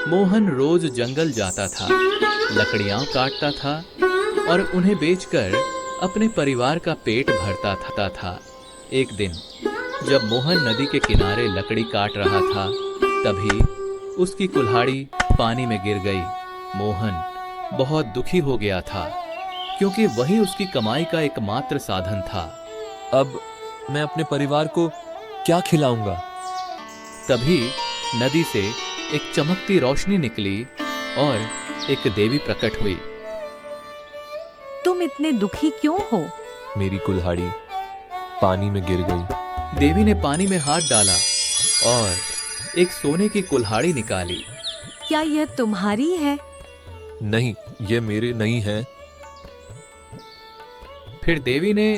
मोहन रोज जंगल जाता था, लकड़ियां काटता था और उन्हें बेचकर अपने परिवार का पेट भरता था। एक दिन जब मोहन नदी के किनारे लकड़ी काट रहा था, तभी उसकी कुल्हाड़ी पानी में गिर गई। मोहन बहुत दुखी हो गया था, क्योंकि वही उसकी कमाई का एकमात्र साधन था। अब मैं अपने परिवार को क्या खिलाऊंगा? तभी नदी से एक चमकती रोशनी निकली और एक देवी प्रकट हुई। तुम इतने दुखी क्यों हो? मेरी कुल्हाड़ी पानी में गिर गई। देवी ने पानी में हाथ डाला और एक सोने की कुल्हाड़ी निकाली। क्या यह तुम्हारी है? नहीं, ये मेरी नहीं है। फिर देवी ने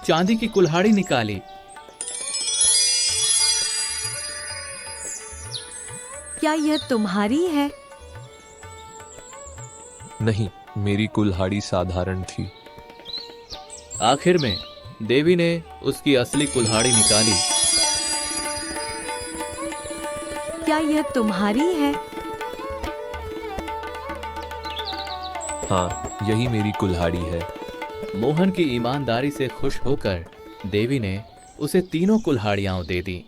चांदी की कुल्हाड़ी निकाली। क्या यह तुम्हारी है? नहीं, मेरी कुल्हाड़ी साधारण थी। आखिर में देवी ने उसकी असली कुल्हाड़ी निकाली। क्या यह तुम्हारी है? हाँ, यही मेरी कुल्हाड़ी है। मोहन की ईमानदारी से खुश होकर देवी ने उसे तीनों कुल्हाड़ियां दे दी।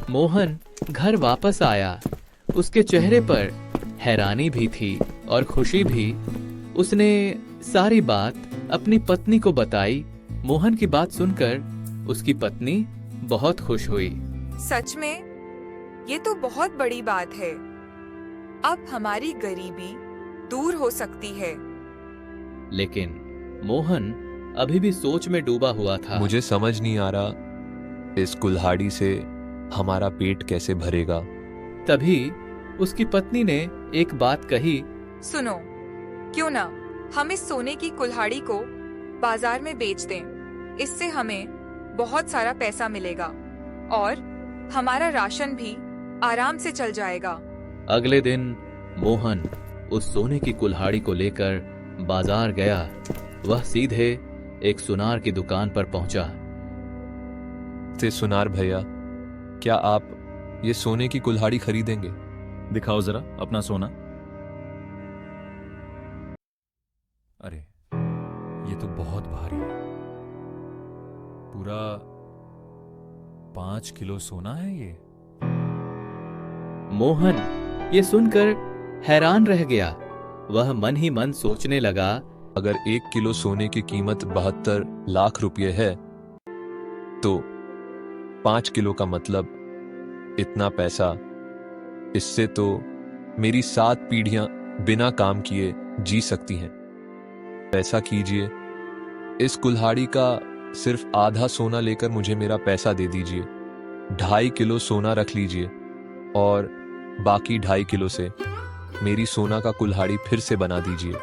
मोहन घर वापस आया। उसके चेहरे पर हैरानी भी थी और खुशी भी। उसने सारी बात अपनी पत्नी को बताई। मोहन की बात सुनकर उसकी पत्नी बहुत खुश हुई। सच में ये तो बहुत बड़ी बात है। अब हमारी गरीबी दूर हो सकती है। लेकिन मोहन अभी भी सोच में डूबा हुआ था। मुझे समझ नहीं आ रहा, इस कुल्हाड़ी से हमारा पेट कैसे भरेगा। तभी उसकी पत्नी ने एक बात कही। सुनो, क्यों ना हम इस सोने की कुल्हाड़ी को बाजार में बेच दें। इससे हमें बहुत सारा पैसा मिलेगा और हमारा राशन भी आराम से चल जाएगा। अगले दिन मोहन उस सोने की कुल्हाड़ी को लेकर बाजार गया। वह सीधे एक सुनार की दुकान पर पहुंचा। सुनार भैया, क्या आप ये सोने की कुल्हाड़ी खरीदेंगे? दिखाओ जरा अपना सोना। अरे, ये तो बहुत भारी है। पूरा 5 किलो सोना है ये। मोहन ये सुनकर हैरान रह गया। वह मन ही मन सोचने लगा, अगर 1 किलो सोने की कीमत 72 लाख रुपए है, तो 5 किलो का मतलब इतना पैसा। इससे तो मेरी 7 पीढ़ियां बिना काम किए जी सकती हैं। ऐसा कीजिए, इस कुल्हाड़ी का सिर्फ आधा सोना लेकर मुझे मेरा पैसा दे दीजिए। 2.5 किलो सोना रख लीजिए और बाकी 2.5 किलो से मेरी सोना का कुल्हाड़ी फिर से बना दीजिए।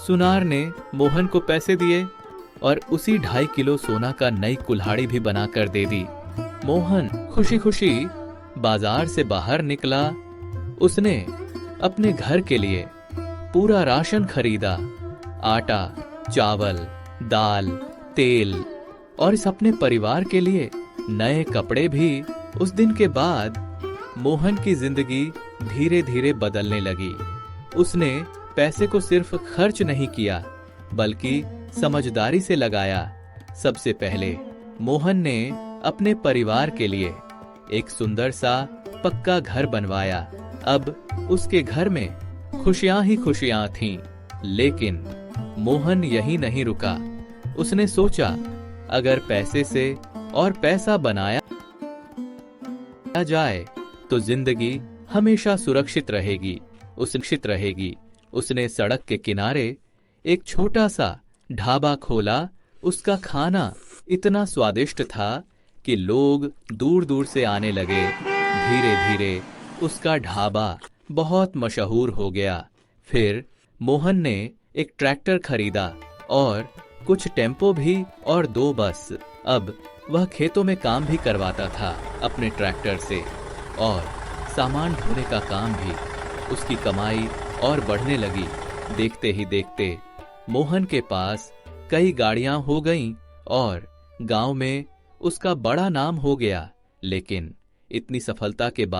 सुनार ने मोहन को पैसे दिए और उसी 2.5 किलो सोना का नई कुल्हाड़ी भी बनाकर दे दी। मोहन खुशी खुशी बाजार से बाहर निकला। उसने अपने घर के लिए पूरा राशन खरीदा। आटा, चावल, दाल, तेल और इस अपने परिवार के लिए नए कपड़े भी। उस दिन के बाद मोहन की जिंदगी धीरे धीरे बदलने लगी। उसने पैसे को सिर्फ खर्च नहीं किया, बल्कि समझदारी से लगाया। सबसे पहले मोहन ने अपने परिवार के लिए एक सुंदर सा पक्का घर बनवाया। अब उसके घर में खुशियां ही खुशियां थीं। लेकिन मोहन यही नहीं रुका। उसने सोचा, अगर पैसे से और पैसा बनाया जाए तो जिंदगी हमेशा सुरक्षित रहेगी। उसने सड़क के किनारे एक छोटा सा ढाबा खोला। उसका खाना इतना स्वादिष्ट था कि लोग दूर दूर से आने लगे। धीरे धीरे उसका ढाबा बहुत मशहूर हो गया। फिर मोहन ने एक ट्रैक्टर खरीदा और कुछ टेम्पो भी और 2 बस। अब वह खेतों में काम भी करवाता था अपने ट्रैक्टर से, और सामान ढोने का काम भी। उसकी कमाई और बढ़ने लगी। देखते ही देखते मोहन के पास कई गाड़ियां हो गईं और गांव में उसका बड़ा नाम हो गया, लेकिन इतनी सफलता के बाद